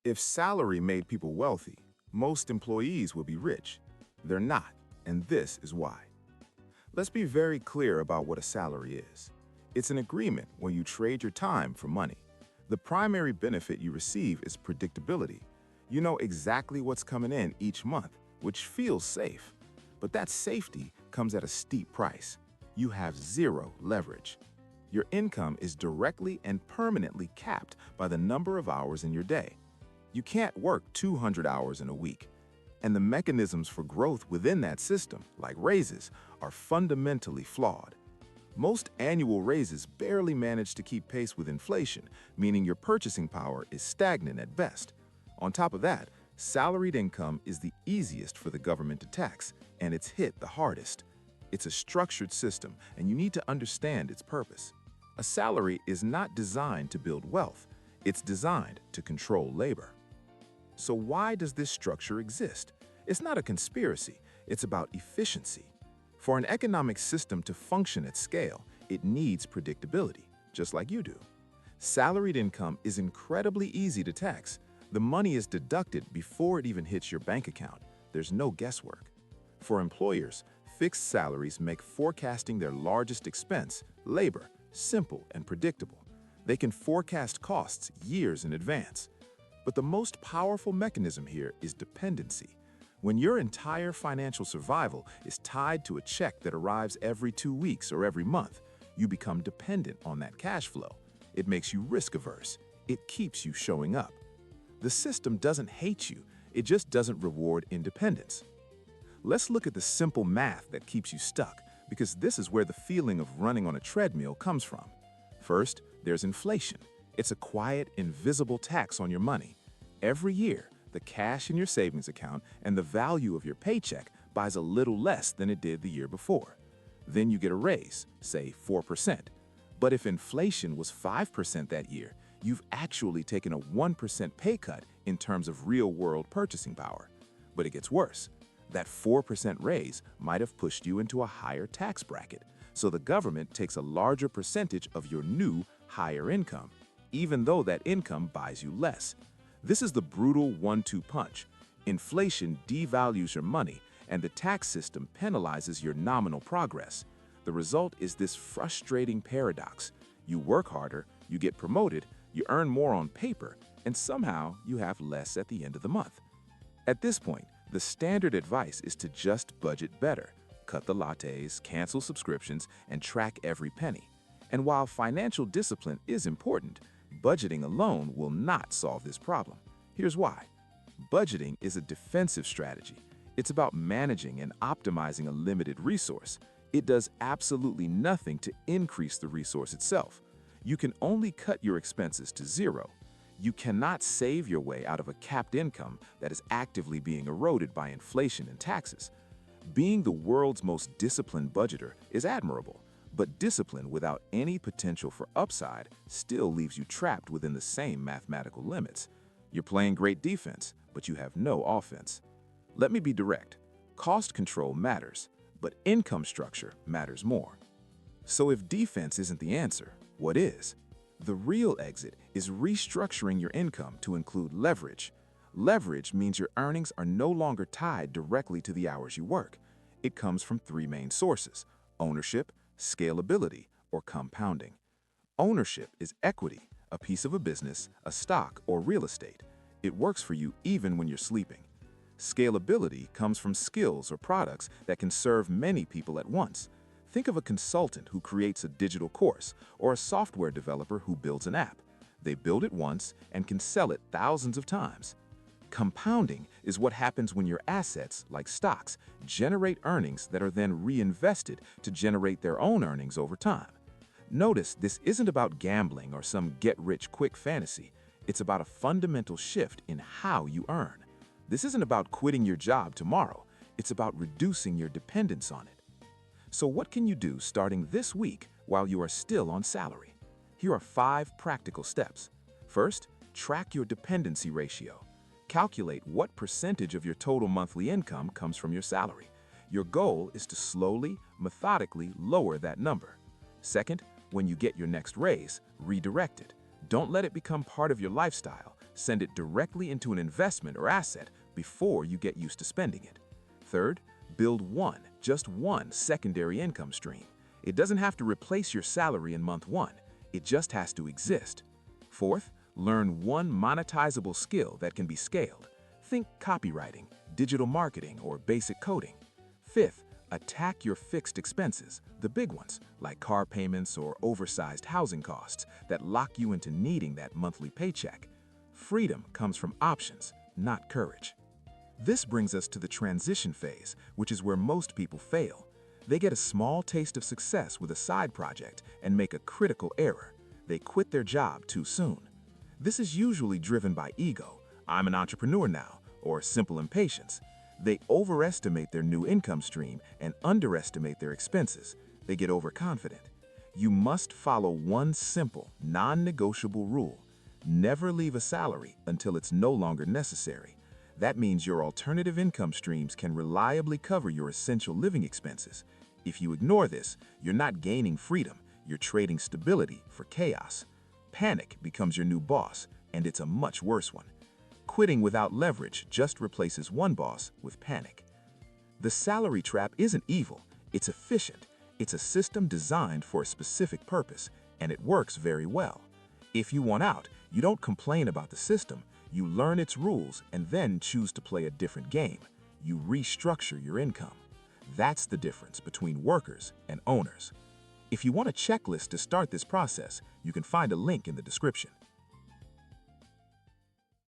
If salary made people wealthy, most employees will be rich. They're not, and this is why. Let's be very clear about what a salary is. It's an agreement where you trade your time for money. The primary benefit you receive is predictability. You know exactly what's coming in each month, which feels safe. But that safety comes at a steep price. You have zero leverage. Your income is directly and permanently capped by the number of hours in your day. You can't work 200 hours in a week. And the mechanisms for growth within that system, like raises, are fundamentally flawed. Most annual raises barely manage to keep pace with inflation, meaning your purchasing power is stagnant at best. On top of that, salaried income is the easiest for the government to tax, and it's hit the hardest. It's a structured system, and you need to understand its purpose. A salary is not designed to build wealth. It's designed to control labor. So why does this structure exist? It's not a conspiracy, it's about efficiency. For an economic system to function at scale, it needs predictability, just like you do. Salaried income is incredibly easy to tax. The money is deducted before it even hits your bank account. There's no guesswork. For employers, fixed salaries make forecasting their largest expense, labor, simple and predictable. They can forecast costs years in advance. But the most powerful mechanism here is dependency. When your entire financial survival is tied to a check that arrives every 2 weeks or every month, you become dependent on that cash flow. It makes you risk-averse. It keeps you showing up. The system doesn't hate you, it just doesn't reward independence. Let's look at the simple math that keeps you stuck, because this is where the feeling of running on a treadmill comes from. First, there's inflation. It's a quiet, invisible tax on your money. Every year, the cash in your savings account and the value of your paycheck buys a little less than it did the year before. Then you get a raise, say 4%. But if inflation was 5% that year, you've actually taken a 1% pay cut in terms of real-world purchasing power. But it gets worse. That 4% raise might have pushed you into a higher tax bracket, so the government takes a larger percentage of your new, higher income, even though that income buys you less. This is the brutal 1-2 punch. Inflation devalues your money, and the tax system penalizes your nominal progress. The result is this frustrating paradox. You work harder, you get promoted, you earn more on paper, and somehow you have less at the end of the month. At this point, the standard advice is to just budget better. Cut the lattes, cancel subscriptions, and track every penny. And while financial discipline is important, budgeting alone will not solve this problem. Here's why. Budgeting is a defensive strategy. It's about managing and optimizing a limited resource. It does absolutely nothing to increase the resource itself. You can only cut your expenses to zero. You cannot save your way out of a capped income that is actively being eroded by inflation and taxes. Being the world's most disciplined budgeter is admirable, but discipline without any potential for upside still leaves you trapped within the same mathematical limits. You're playing great defense, but you have no offense. Let me be direct. Cost control matters, but income structure matters more. So if defense isn't the answer, what is? The real exit is restructuring your income to include leverage. Leverage means your earnings are no longer tied directly to the hours you work. It comes from 3 main sources: ownership, scalability, or compounding. Ownership is equity, a piece of a business, a stock, or real estate. It works for you even when you're sleeping. Scalability comes from skills or products that can serve many people at once. Think of a consultant who creates a digital course or a software developer who builds an app. They build it once and can sell it thousands of times. Compounding is what happens when your assets, like stocks, generate earnings that are then reinvested to generate their own earnings over time. Notice this isn't about gambling or some get-rich-quick fantasy. It's about a fundamental shift in how you earn. This isn't about quitting your job tomorrow. It's about reducing your dependence on it. So what can you do starting this week while you are still on salary? Here are 5 practical steps. First, track your dependency ratio. Calculate what percentage of your total monthly income comes from your salary. Your goal is to slowly, methodically lower that number. Second, when you get your next raise, redirect it. Don't let it become part of your lifestyle. send it directly into an investment or asset before you get used to spending it. Third, build just one secondary income stream. It doesn't have to replace your salary in month one. It just has to exist. Fourth, learn one monetizable skill that can be scaled. Think copywriting, digital marketing, or basic coding. Fifth, attack your fixed expenses, the big ones, like car payments or oversized housing costs that lock you into needing that monthly paycheck. Freedom comes from options, not courage. This brings us to the transition phase, which is where most people fail. They get a small taste of success with a side project and make a critical error. They quit their job too soon. This is usually driven by ego, I'm an entrepreneur now, or simple impatience. They overestimate their new income stream and underestimate their expenses. They get overconfident. You must follow one simple, non-negotiable rule. Never leave a salary until it's no longer necessary. That means your alternative income streams can reliably cover your essential living expenses. If you ignore this, you're not gaining freedom, you're trading stability for chaos. Panic becomes your new boss, and it's a much worse one. Quitting without leverage just replaces one boss with panic. The salary trap isn't evil, it's efficient. It's a system designed for a specific purpose, and it works very well. If you want out, you don't complain about the system, you learn its rules and then choose to play a different game. You restructure your income. That's the difference between workers and owners. If you want a checklist to start this process, you can find a link in the description.